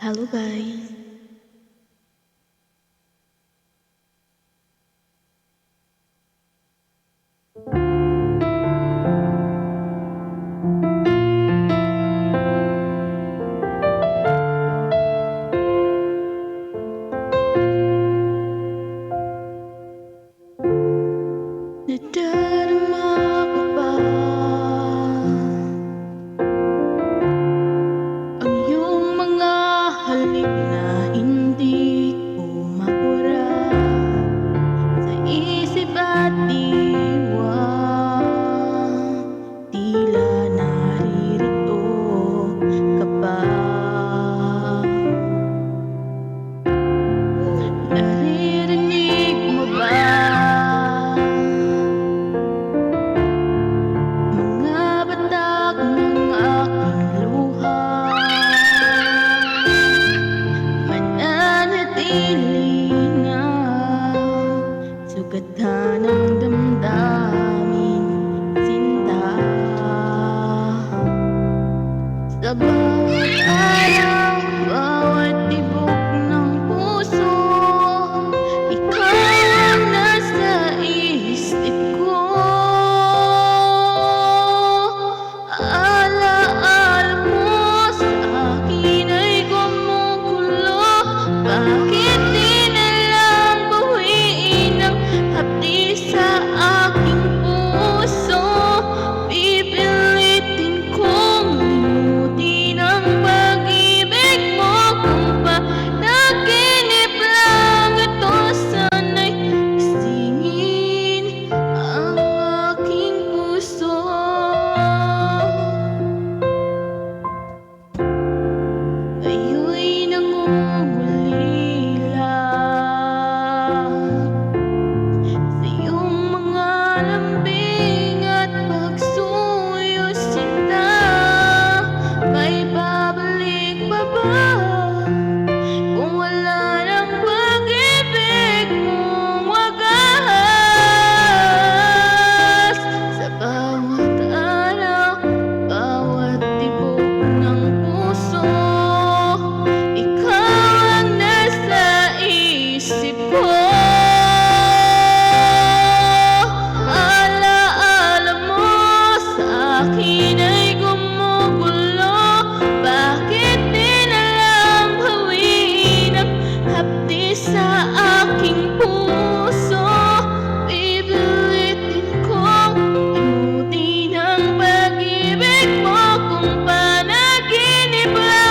Halo guys. Nadarama ko ba ang iyong mga halik na hindi ko mabura sa isip at diwa? Tila naririto ka pa. Naririnig mo ba mga batak ng aking luha? Mananatili na sugatan ng damdamin, sinta. Sa bawat araw, bawat tibok